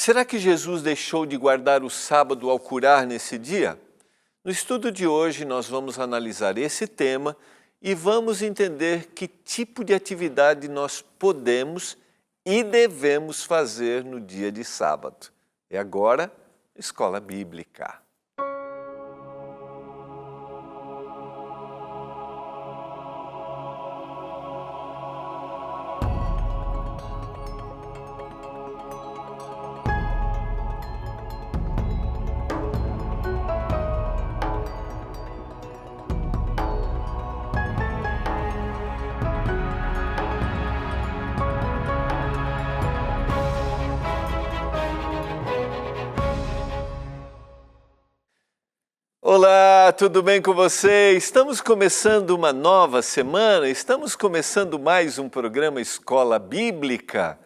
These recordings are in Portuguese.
Será que Jesus deixou de guardar o sábado ao curar nesse dia? No estudo de hoje nós vamos analisar esse tema e vamos entender que tipo de atividade nós podemos e devemos fazer no dia de sábado. E agora, Escola Bíblica. Olá, tudo bem com você? Estamos começando uma nova semana, estamos começando mais um programa Escola Bíblica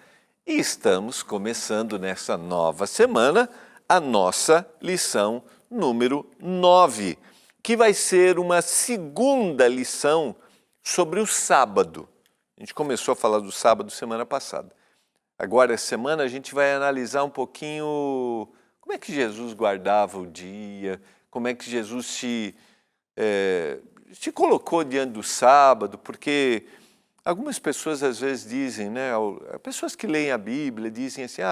e estamos começando nessa nova semana a nossa lição número 9, que vai ser uma segunda lição sobre o sábado. A gente começou a falar do sábado semana passada. Agora, essa semana, a gente vai analisar um pouquinho como é que Jesus guardava o dia, como é que Jesus te colocou diante do sábado, porque algumas pessoas às vezes dizem, né, pessoas que leem a Bíblia dizem assim,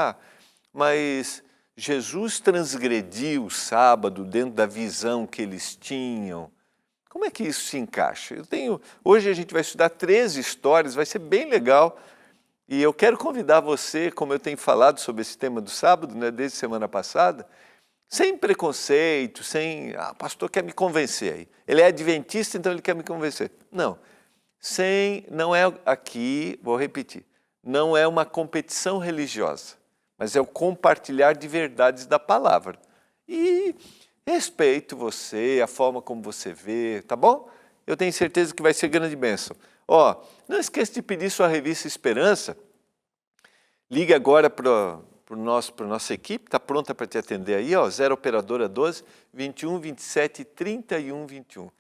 mas Jesus transgrediu o sábado dentro da visão que eles tinham. Como é que isso se encaixa? Hoje a gente vai estudar 13 histórias, vai ser bem legal, e eu quero convidar você, como eu tenho falado sobre esse tema do sábado, né, desde semana passada, sem preconceito, o pastor quer me convencer aí. Ele é adventista, então ele quer me convencer. Não, não é aqui, vou repetir, não é uma competição religiosa, mas é o compartilhar de verdades da palavra. E respeito você, a forma como você vê, tá bom? Eu tenho certeza que vai ser grande bênção. Não esqueça de pedir sua revista Esperança. Ligue agora para nossa equipe, está pronta para te atender aí, 0 Operadora 12 21 27 31 21.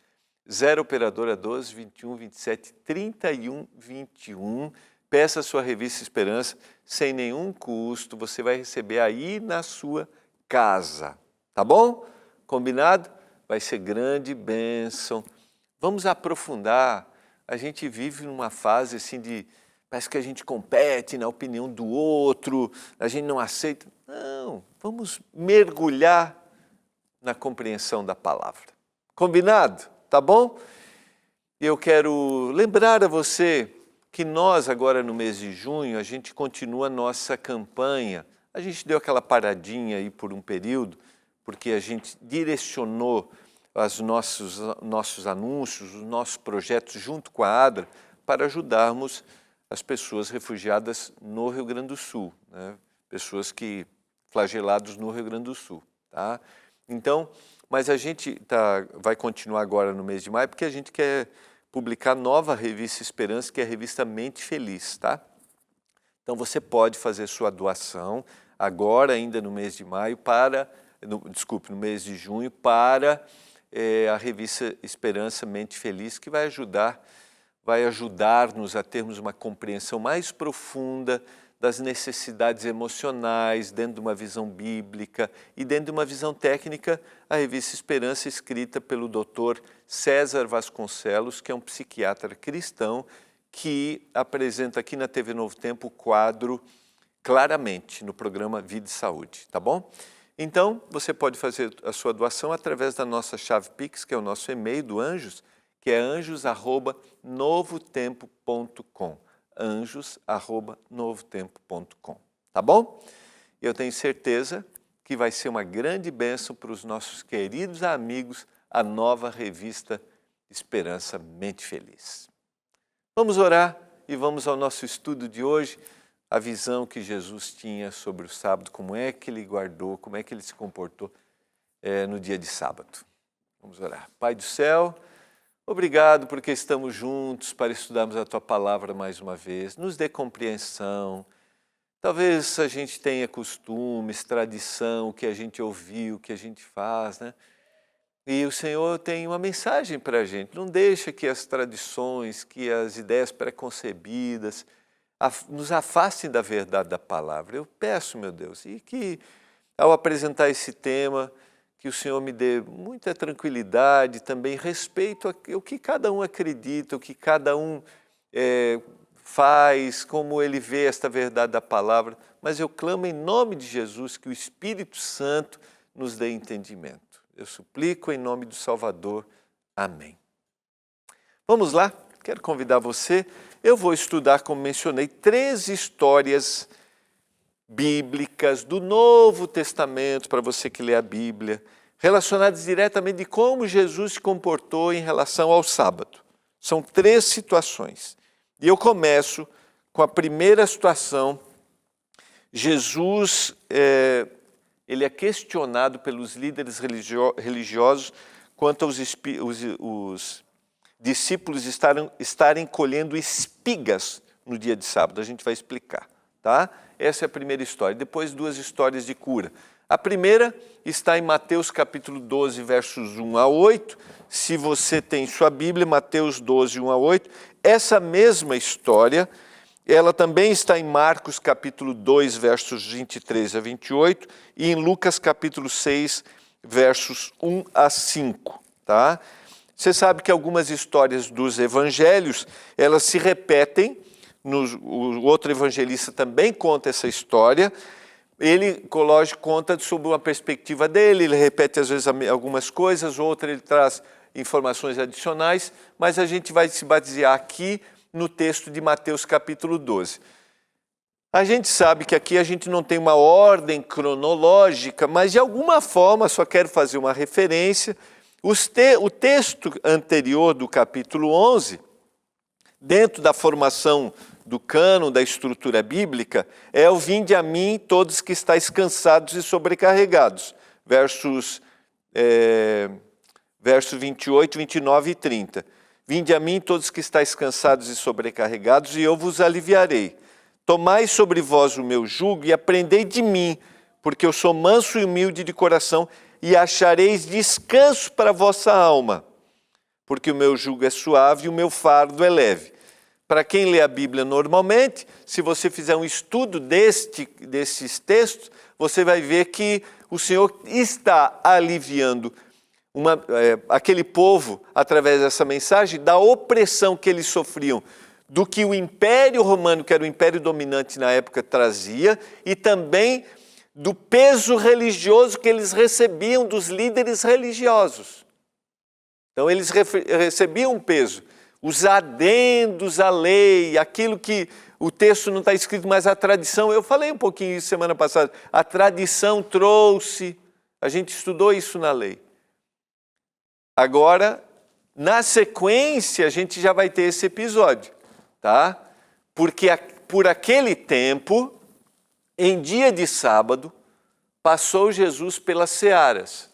0 Operadora 12 21 27 31 21. Peça a sua revista Esperança sem nenhum custo, você vai receber aí na sua casa, tá bom? Combinado? Vai ser grande bênção. Vamos aprofundar. A gente vive numa fase assim parece que a gente compete na opinião do outro, a gente não aceita. Não, vamos mergulhar na compreensão da palavra. Combinado? Tá bom? Eu quero lembrar a você que nós agora no mês de junho, a gente continua a nossa campanha. A gente deu aquela paradinha aí por um período, porque a gente direcionou os nossos anúncios, os nossos projetos junto com a ADRA para ajudarmos as pessoas refugiadas no Rio Grande do Sul, né? Pessoas flagelados no Rio Grande do Sul, tá? Então, mas a gente vai continuar agora no mês de maio porque a gente quer publicar a nova revista Esperança, que é a revista Mente Feliz, tá? Então você pode fazer sua doação agora ainda no mês de maio no mês de junho para a revista Esperança Mente Feliz, que vai ajudar-nos a termos uma compreensão mais profunda das necessidades emocionais dentro de uma visão bíblica e dentro de uma visão técnica, a revista Esperança, escrita pelo Dr. César Vasconcelos, que é um psiquiatra cristão, que apresenta aqui na TV Novo Tempo o quadro Claramente, no programa Vida e Saúde, tá bom? Então, você pode fazer a sua doação através da nossa chave Pix, que é o nosso e-mail do Anjos, que é anjos@novotempo.com, anjos@novotempo.com, tá bom? Eu tenho certeza que vai ser uma grande bênção para os nossos queridos amigos a nova revista Esperança Mente Feliz. Vamos orar e vamos ao nosso estudo de hoje, a visão que Jesus tinha sobre o sábado, como é que ele guardou, como é que ele se comportou no dia de sábado. Vamos orar. Pai do céu, obrigado porque estamos juntos para estudarmos a Tua Palavra mais uma vez. Nos dê compreensão. Talvez a gente tenha costumes, tradição, o que a gente ouviu, o que a gente faz, né? E o Senhor tem uma mensagem para a gente. Não deixa que as tradições, que as ideias preconcebidas nos afastem da verdade da palavra. Eu peço, meu Deus, e que ao apresentar esse tema, que o Senhor me dê muita tranquilidade, também respeito ao que cada um acredita, o que cada um faz, como ele vê esta verdade da palavra. Mas eu clamo em nome de Jesus que o Espírito Santo nos dê entendimento. Eu suplico em nome do Salvador. Amém. Vamos lá? Quero convidar você. Eu vou estudar, como mencionei, 3 histórias bíblicas do Novo Testamento, para você que lê a Bíblia, relacionadas diretamente de como Jesus se comportou em relação ao sábado. São 3 situações. E eu começo com a primeira situação. Jesus ele é questionado pelos líderes religiosos quanto aos discípulos estarem colhendo espigas no dia de sábado. A gente vai explicar, tá? Essa é a primeira história. Depois 2 histórias de cura. A primeira está em Mateus capítulo 12, versos 1 a 8. Se você tem sua Bíblia, Mateus 12, 1 a 8. Essa mesma história, ela também está em Marcos capítulo 2, versos 23 a 28 e em Lucas capítulo 6, versos 1 a 5, tá? Você sabe que algumas histórias dos evangelhos, elas se repetem. O outro evangelista também conta essa história. Ele, lógico, conta sob uma perspectiva dele, ele repete às vezes algumas coisas, outra ele traz informações adicionais, mas a gente vai se basear aqui no texto de Mateus capítulo 12. A gente sabe que aqui a gente não tem uma ordem cronológica, mas de alguma forma, só quero fazer uma referência, o texto anterior do capítulo 11, dentro da formação do cânon, da estrutura bíblica, é o vinde a mim todos que estáis cansados e sobrecarregados, versos 28, 29 e 30. Vinde a mim todos que estáis cansados e sobrecarregados, e eu vos aliviarei. Tomai sobre vós o meu jugo e aprendei de mim, porque eu sou manso e humilde de coração, e achareis descanso para a vossa alma, porque o meu jugo é suave e o meu fardo é leve. Para quem lê a Bíblia normalmente, se você fizer um estudo desses textos, você vai ver que o Senhor está aliviando aquele povo, através dessa mensagem, da opressão que eles sofriam, do que o Império Romano, que era o império dominante na época, trazia, e também do peso religioso que eles recebiam dos líderes religiosos. Então, eles recebiam um peso. Os adendos à lei, aquilo que o texto não está escrito, mas a tradição, eu falei um pouquinho isso semana passada, a tradição trouxe, a gente estudou isso na lei. Agora, na sequência, a gente já vai ter esse episódio, tá? Porque por aquele tempo, em dia de sábado, passou Jesus pelas searas.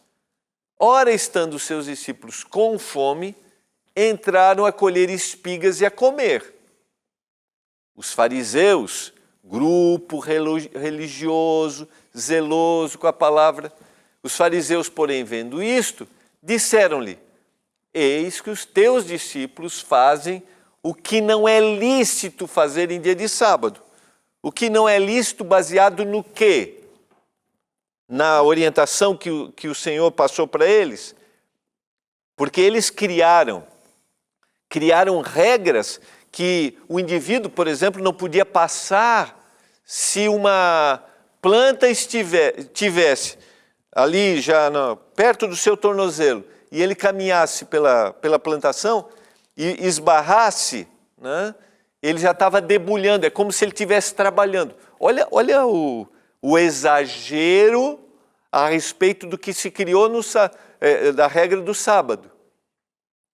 Ora, estando os seus discípulos com fome, entraram a colher espigas e a comer. Os fariseus, grupo religioso, zeloso com a palavra, os fariseus, porém, vendo isto, disseram-lhe: eis que os teus discípulos fazem o que não é lícito fazer em dia de sábado. O que não é lícito baseado no quê? Na orientação que o Senhor passou para eles? Porque eles criaram regras que o indivíduo, por exemplo, não podia passar se uma planta tivesse ali já perto do seu tornozelo e ele caminhasse pela plantação e esbarrasse, né, ele já estava debulhando, é como se ele estivesse trabalhando. Olha o exagero a respeito do que se criou da regra do sábado.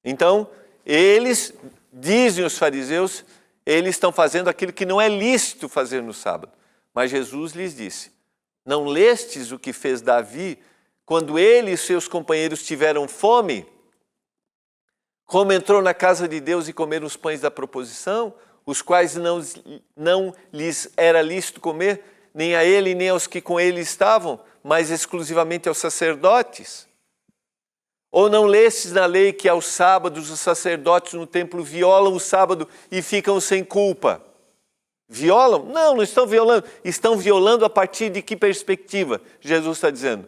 Então, eles, dizem os fariseus, eles estão fazendo aquilo que não é lícito fazer no sábado. Mas Jesus lhes disse: não lestes o que fez Davi quando ele e seus companheiros tiveram fome? Como entrou na casa de Deus e comeram os pães da proposição, os quais não lhes era lícito comer, nem a ele nem aos que com ele estavam, mas exclusivamente aos sacerdotes? Ou não lestes na lei que aos sábados os sacerdotes no templo violam o sábado e ficam sem culpa? Violam? Não, não estão violando. Estão violando a partir de que perspectiva? Jesus está dizendo,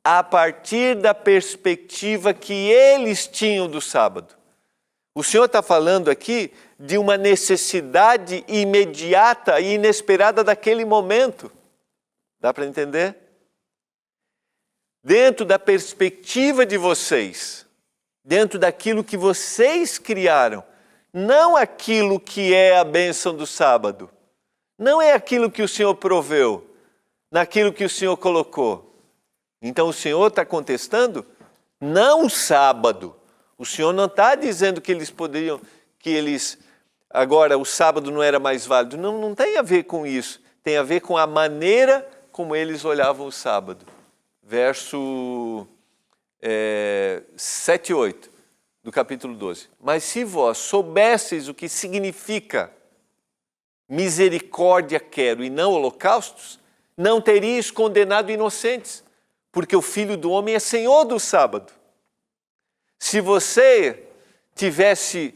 a partir da perspectiva que eles tinham do sábado. O Senhor está falando aqui de uma necessidade imediata e inesperada daquele momento. Dá para entender? Dentro da perspectiva de vocês, dentro daquilo que vocês criaram, não aquilo que é a bênção do sábado, não é aquilo que o Senhor proveu, naquilo que o Senhor colocou. Então o Senhor está contestando não o sábado. O Senhor não está dizendo que agora o sábado não era mais válido. Não, não tem a ver com isso. Tem a ver com a maneira como eles olhavam o sábado. Verso 7 e 8 do capítulo 12. Mas se vós soubesseis o que significa misericórdia quero e não holocaustos, não teríeis condenado inocentes, porque o Filho do Homem é Senhor do sábado. Se você tivesse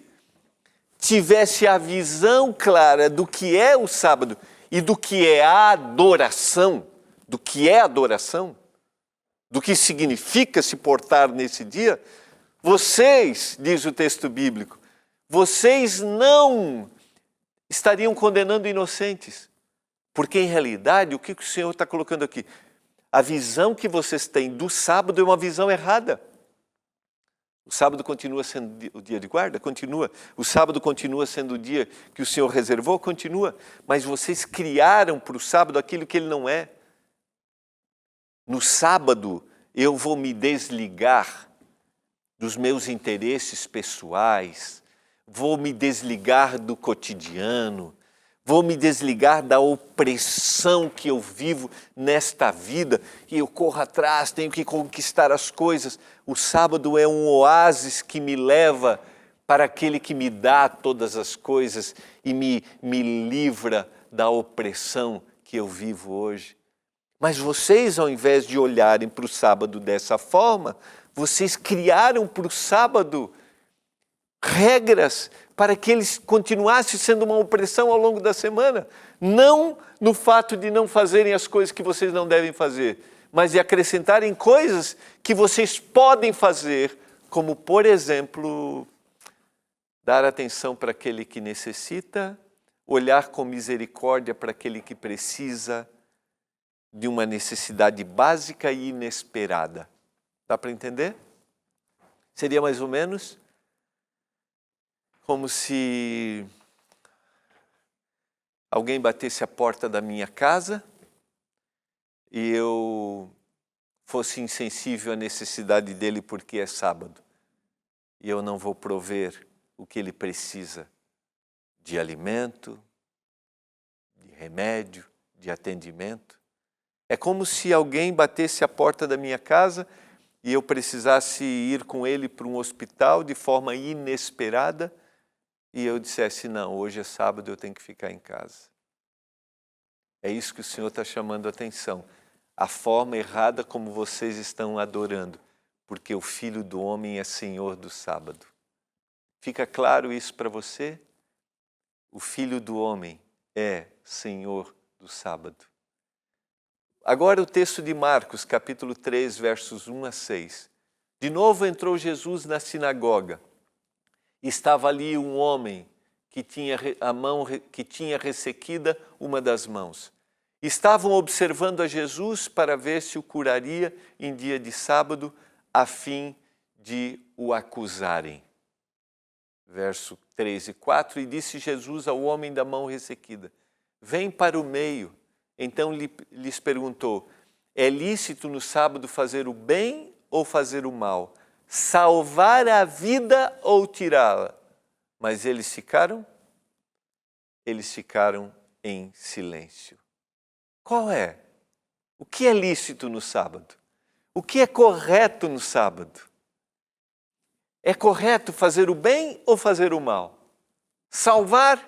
a visão clara do que é o sábado e do que é a adoração, do que significa se portar nesse dia, vocês, diz o texto bíblico, vocês não estariam condenando inocentes. Porque, em realidade, o que o Senhor está colocando aqui? A visão que vocês têm do sábado é uma visão errada. O sábado continua sendo o dia de guarda? Continua. O sábado continua sendo o dia que o Senhor reservou? Continua. Mas vocês criaram para o sábado aquilo que ele não é. No sábado, eu vou me desligar dos meus interesses pessoais, vou me desligar do cotidiano, vou me desligar da opressão que eu vivo nesta vida, e eu corro atrás, tenho que conquistar as coisas. O sábado é um oásis que me leva para aquele que me dá todas as coisas e me livra da opressão que eu vivo hoje. Mas vocês, ao invés de olharem para o sábado dessa forma, vocês criaram para o sábado regras para que eles continuassem sendo uma opressão ao longo da semana. Não no fato de não fazerem as coisas que vocês não devem fazer, mas de acrescentarem coisas que vocês podem fazer, como, por exemplo, dar atenção para aquele que necessita, olhar com misericórdia para aquele que precisa de uma necessidade básica e inesperada. Dá para entender? Seria mais ou menos como se alguém batesse a porta da minha casa e eu fosse insensível à necessidade dele porque é sábado. E eu não vou prover o que ele precisa de alimento, de remédio, de atendimento. É como se alguém batesse a porta da minha casa e eu precisasse ir com ele para um hospital de forma inesperada e eu dissesse, não, hoje é sábado, eu tenho que ficar em casa. É isso que o Senhor está chamando a atenção. A forma errada como vocês estão adorando, porque o Filho do Homem é Senhor do sábado. Fica claro isso para você? O Filho do Homem é Senhor do sábado. Agora o texto de Marcos, capítulo 3, versos 1 a 6. De novo entrou Jesus na sinagoga. Estava ali um homem que tinha ressequida uma das mãos. Estavam observando a Jesus para ver se o curaria em dia de sábado, a fim de o acusarem. Verso 3 e 4, e disse Jesus ao homem da mão ressequida, vem para o meio. Então lhes perguntou, é lícito no sábado fazer o bem ou fazer o mal? Salvar a vida ou tirá-la? Mas eles ficaram em silêncio. Qual é? O que é lícito no sábado? O que é correto no sábado? É correto fazer o bem ou fazer o mal? Salvar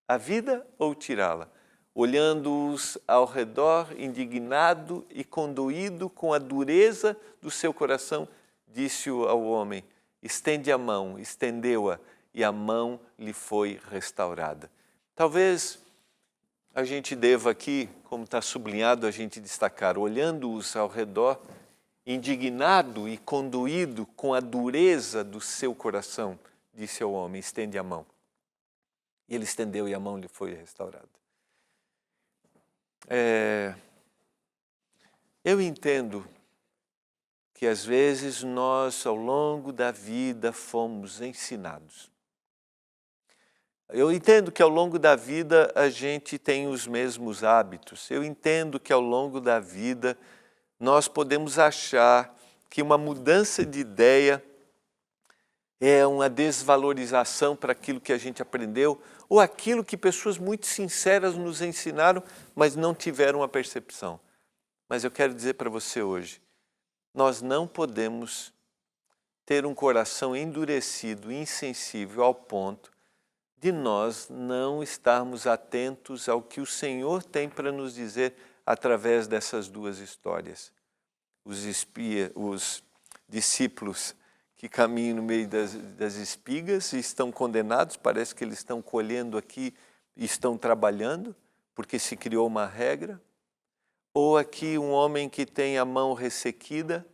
a vida ou tirá-la? Olhando-os ao redor, indignado e condoído com a dureza do seu coração, disse ao homem, estende a mão, estendeu-a, e a mão lhe foi restaurada. Talvez a gente deva aqui, como está sublinhado, a gente destacar, olhando-os ao redor, indignado e conduído com a dureza do seu coração, disse ao homem, estende a mão. E ele estendeu e a mão lhe foi restaurada. Eu entendo que às vezes nós, ao longo da vida, fomos ensinados. Eu entendo que ao longo da vida a gente tem os mesmos hábitos. Eu entendo que ao longo da vida nós podemos achar que uma mudança de ideia é uma desvalorização para aquilo que a gente aprendeu ou aquilo que pessoas muito sinceras nos ensinaram, mas não tiveram a percepção. Mas eu quero dizer para você hoje, nós não podemos ter um coração endurecido, insensível ao ponto de nós não estarmos atentos ao que o Senhor tem para nos dizer através dessas duas histórias. Os discípulos que caminham no meio das espigas e estão condenados, parece que eles estão colhendo aqui e estão trabalhando, porque se criou uma regra. Ou aqui um homem que tem a mão ressequida,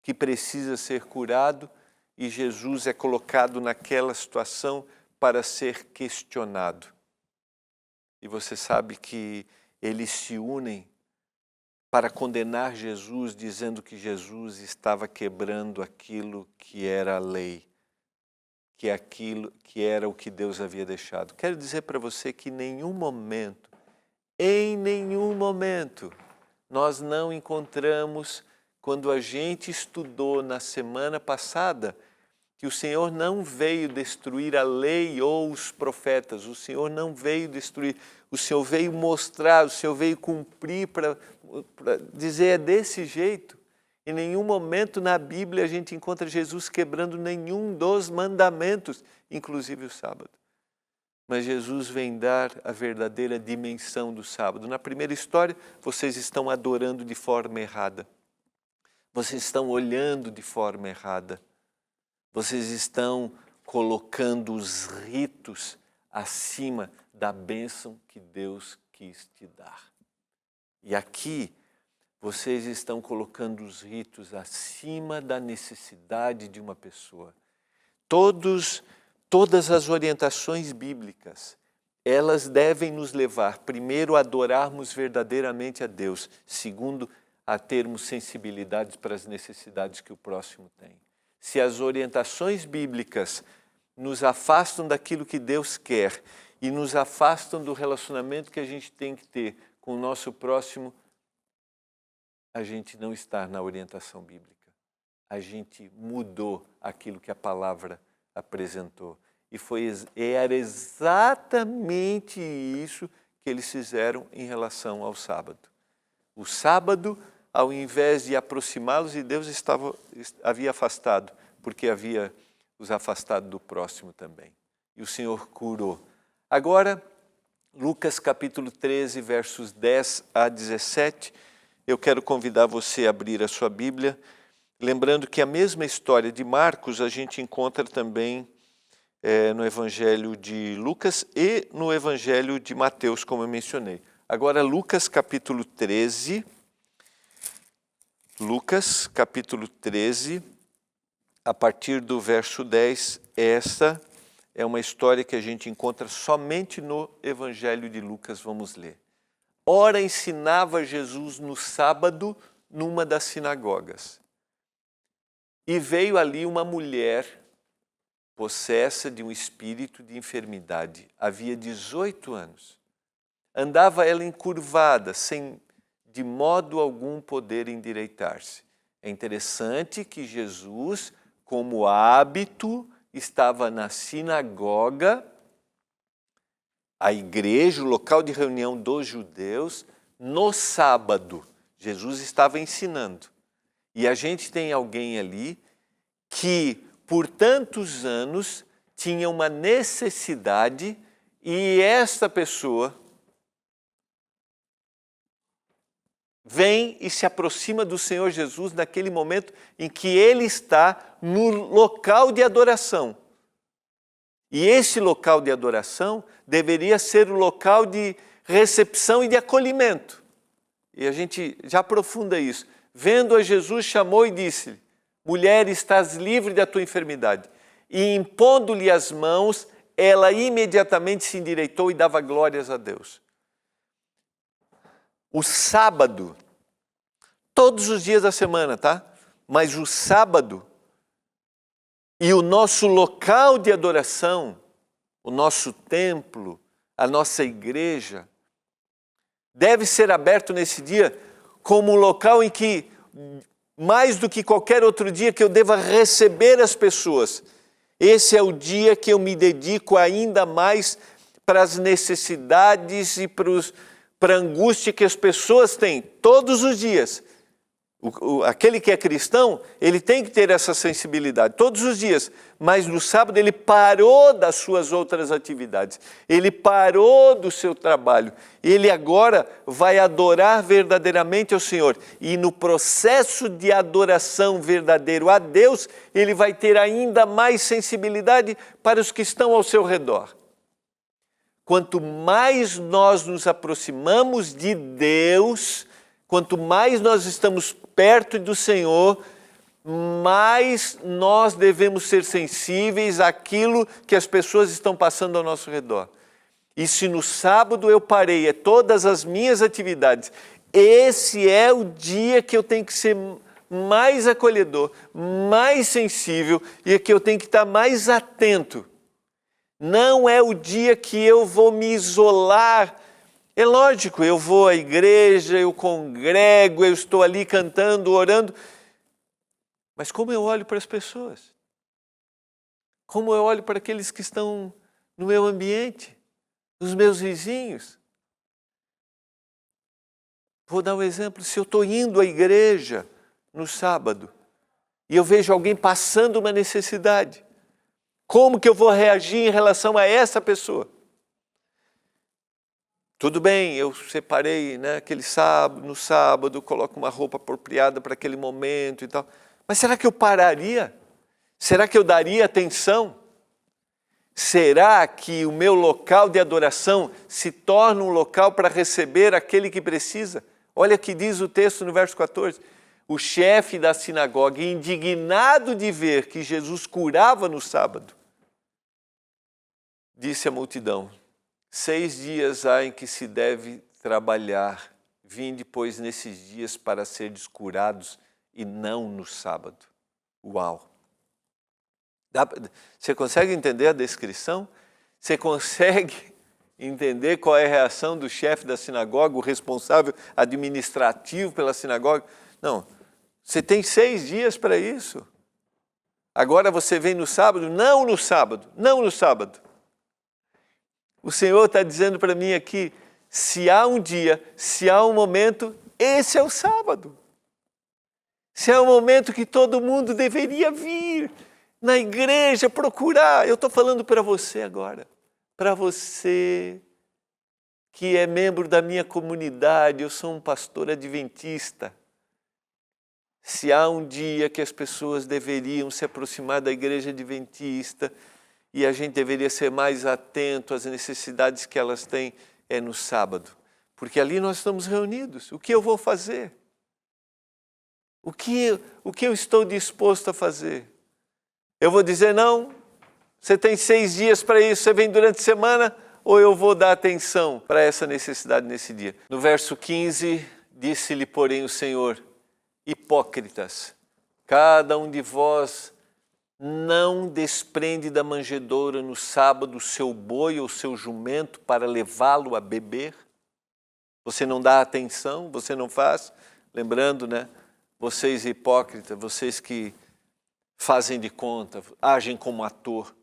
que precisa ser curado, e Jesus é colocado naquela situação para ser questionado. E você sabe que eles se unem para condenar Jesus, dizendo que Jesus estava quebrando aquilo que era a lei, que aquilo que era o que Deus havia deixado. Quero dizer para você que em nenhum momento, nós não encontramos, quando a gente estudou na semana passada, que o Senhor não veio destruir a lei ou os profetas, o Senhor não veio destruir, o Senhor veio mostrar, o Senhor veio cumprir para dizer é desse jeito. Em nenhum momento na Bíblia a gente encontra Jesus quebrando nenhum dos mandamentos, inclusive o sábado. Mas Jesus vem dar a verdadeira dimensão do sábado. Na primeira história, vocês estão adorando de forma errada. Vocês estão olhando de forma errada. Vocês estão colocando os ritos acima da bênção que Deus quis te dar. E aqui, vocês estão colocando os ritos acima da necessidade de uma pessoa. Todas as orientações bíblicas, elas devem nos levar, primeiro, a adorarmos verdadeiramente a Deus, segundo, a termos sensibilidades para as necessidades que o próximo tem. Se as orientações bíblicas nos afastam daquilo que Deus quer e nos afastam do relacionamento que a gente tem que ter com o nosso próximo, a gente não está na orientação bíblica. A gente mudou aquilo que a palavra apresentou. E era exatamente isso que eles fizeram em relação ao sábado. O sábado, ao invés de aproximá-los de Deus, havia afastado, porque havia os afastado do próximo também. E o Senhor curou. Agora, Lucas capítulo 13, versos 10 a 17, eu quero convidar você a abrir a sua Bíblia, lembrando que a mesma história de Marcos a gente encontra também no Evangelho de Lucas e no Evangelho de Mateus, como eu mencionei. Agora, Lucas capítulo 13, a partir do verso 10, essa é uma história que a gente encontra somente no Evangelho de Lucas, vamos ler. Ora, ensinava Jesus no sábado numa das sinagogas. E veio ali uma mulher possessa de um espírito de enfermidade. Havia 18 anos. Andava ela encurvada, sem de modo algum poder endireitar-se. É interessante que Jesus, como hábito, estava na sinagoga, a igreja, o local de reunião dos judeus, no sábado. Jesus estava ensinando. E a gente tem alguém ali que, por tantos anos, tinha uma necessidade e esta pessoa vem e se aproxima do Senhor Jesus naquele momento em que ele está no local de adoração. E esse local de adoração deveria ser o local de recepção e de acolhimento. E a gente já aprofunda isso. Vendo a Jesus, chamou e disse-lhe: mulher, estás livre da tua enfermidade. E impondo-lhe as mãos, ela imediatamente se endireitou e dava glórias a Deus. O sábado, todos os dias da semana, tá? Mas o sábado e o nosso local de adoração, o nosso templo, a nossa igreja, deve ser aberto nesse dia como um local em que, mais do que qualquer outro dia, que eu deva receber as pessoas. Esse é o dia que eu me dedico ainda mais para as necessidades e para a angústia que as pessoas têm todos os dias. Aquele que é cristão, ele tem que ter essa sensibilidade todos os dias, mas no sábado ele parou das suas outras atividades, ele parou do seu trabalho, ele agora vai adorar verdadeiramente ao Senhor, e no processo de adoração verdadeiro a Deus, ele vai ter ainda mais sensibilidade para os que estão ao seu redor. Quanto mais nós nos aproximamos de Deus, quanto mais nós estamos perto do Senhor, mais nós devemos ser sensíveis àquilo que as pessoas estão passando ao nosso redor. E se no sábado eu parei todas as minhas atividades, esse é o dia que eu tenho que ser mais acolhedor, mais sensível e que eu tenho que estar mais atento. Não é o dia que eu vou me isolar. É lógico, eu vou à igreja, eu congrego, eu estou ali cantando, orando. Mas como eu olho para as pessoas? Como eu olho para aqueles que estão no meu ambiente, os meus vizinhos? Vou dar um exemplo. Se eu estou indo à igreja no sábado e eu vejo alguém passando uma necessidade, como que eu vou reagir em relação a essa pessoa? Tudo bem, eu separei, aquele sábado, no sábado, coloco uma roupa apropriada para aquele momento e tal. Mas será que eu pararia? Será que eu daria atenção? Será que o meu local de adoração se torna um local para receber aquele que precisa? Olha o que diz o texto no verso 14. O chefe da sinagoga, indignado de ver que Jesus curava no sábado, disse à multidão: 6 dias há em que se deve trabalhar, vinde, pois, nesses dias para serdes curados e não no sábado. Uau! Você consegue entender a descrição? Você consegue entender qual é a reação do chefe da sinagoga, o responsável administrativo pela sinagoga? Não, você tem 6 dias para isso. Agora você vem no sábado? Não no sábado, não no sábado. O Senhor está dizendo para mim aqui, se há um dia, se há um momento, esse é o sábado. Se é um momento que todo mundo deveria vir na igreja procurar. Eu estou falando para você agora, para você que é membro da minha comunidade, eu sou um pastor adventista. Se há um dia que as pessoas deveriam se aproximar da igreja adventista, e a gente deveria ser mais atento às necessidades que elas têm, é no sábado. Porque ali nós estamos reunidos. O que eu vou fazer? O que eu estou disposto a fazer? Eu vou dizer, não, você tem 6 dias para isso, você vem durante a semana, ou eu vou dar atenção para essa necessidade nesse dia? No verso 15, disse-lhe, porém, o Senhor: hipócritas, cada um de vós não desprende da manjedoura no sábado o seu boi ou seu jumento para levá-lo a beber? Você não dá atenção, você não faz? Lembrando, vocês hipócritas, vocês que fazem de conta, agem como ator,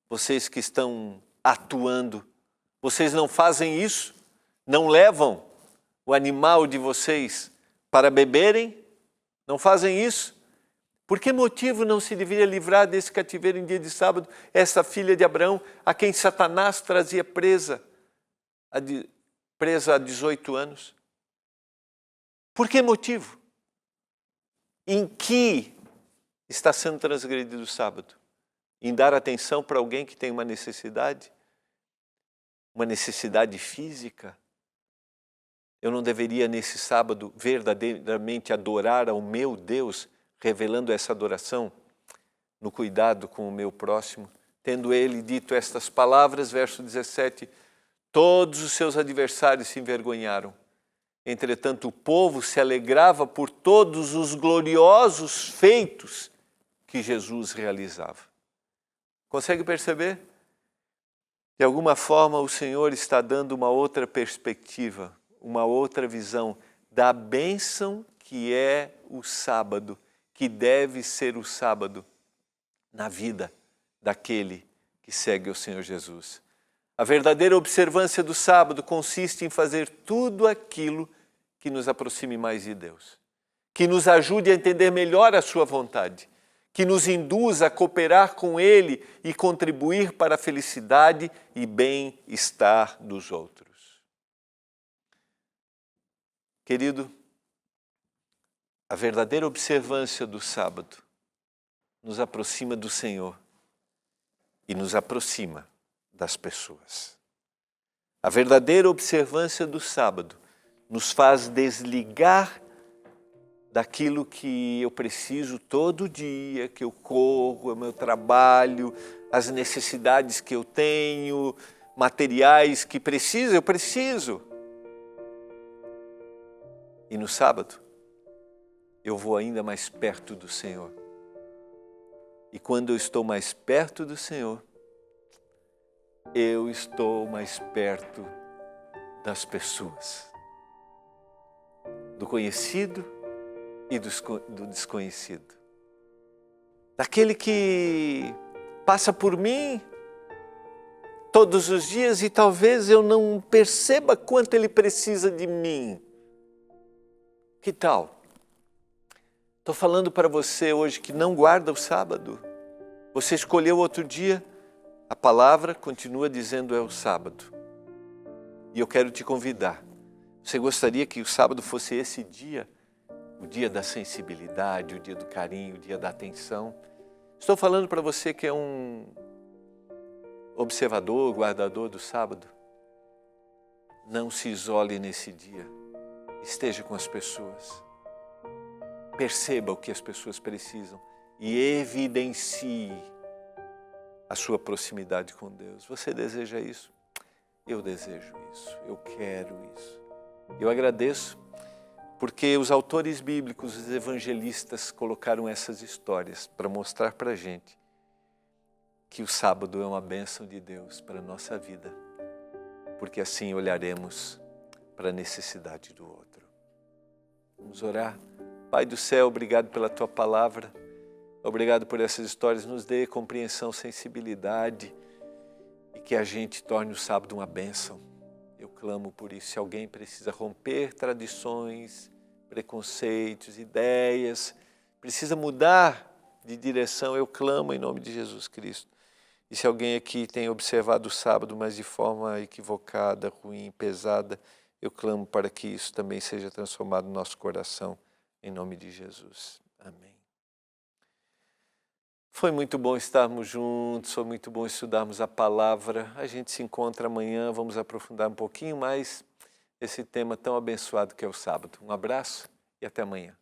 vocês que estão atuando, vocês não fazem isso? Não levam o animal de vocês para beberem? Não fazem isso? Por que motivo não se deveria livrar desse cativeiro em dia de sábado essa filha de Abraão, a quem Satanás trazia presa há 18 anos? Por que motivo? Em que está sendo transgredido o sábado? em dar atenção para alguém que tem uma necessidade física? Eu não deveria, nesse sábado, verdadeiramente adorar ao meu Deus, revelando essa adoração no cuidado com o meu próximo? Tendo ele dito estas palavras, verso 17, todos os seus adversários se envergonharam. Entretanto, o povo se alegrava por todos os gloriosos feitos que Jesus realizava. Consegue perceber? De alguma forma, o Senhor está dando uma outra perspectiva, uma outra visão da bênção que é o sábado, que deve ser o sábado na vida daquele que segue o Senhor Jesus. A verdadeira observância do sábado consiste em fazer tudo aquilo que nos aproxime mais de Deus, que nos ajude a entender melhor a sua vontade, que nos induza a cooperar com Ele e contribuir para a felicidade e bem-estar dos outros. Querido, a verdadeira observância do sábado nos aproxima do Senhor e nos aproxima das pessoas. A verdadeira observância do sábado nos faz desligar daquilo que eu preciso todo dia, que eu corro, é o meu trabalho, as necessidades que eu tenho, materiais que eu preciso. E no sábado, eu vou ainda mais perto do Senhor. E quando eu estou mais perto do Senhor, eu estou mais perto das pessoas, do conhecido e do desconhecido. Daquele que passa por mim todos os dias e talvez eu não perceba quanto ele precisa de mim. Que tal? Estou falando para você hoje que não guarda o sábado. Você escolheu outro dia, a palavra continua dizendo é o sábado. E eu quero te convidar. Você gostaria que o sábado fosse esse dia? O dia da sensibilidade, o dia do carinho, o dia da atenção. Estou falando para você que é um observador, guardador do sábado. Não se isole nesse dia. Esteja com as pessoas. Perceba o que as pessoas precisam e evidencie a sua proximidade com Deus. Você deseja isso? Eu desejo isso. Eu quero isso. Eu agradeço porque os autores bíblicos, os evangelistas, colocaram essas histórias para mostrar para a gente que o sábado é uma bênção de Deus para a nossa vida, porque assim olharemos para a necessidade do outro. Vamos orar. Pai do céu, obrigado pela Tua palavra, obrigado por essas histórias, nos dê compreensão, sensibilidade e que a gente torne o sábado uma bênção. Eu clamo por isso. Se alguém precisa romper tradições, preconceitos, ideias, precisa mudar de direção, eu clamo em nome de Jesus Cristo. E se alguém aqui tem observado o sábado, mas de forma equivocada, ruim, pesada, eu clamo para que isso também seja transformado no nosso coração, em nome de Jesus. Amém. Foi muito bom estarmos juntos, foi muito bom estudarmos a palavra. A gente se encontra amanhã, vamos aprofundar um pouquinho mais esse tema tão abençoado que é o sábado. Um abraço e até amanhã.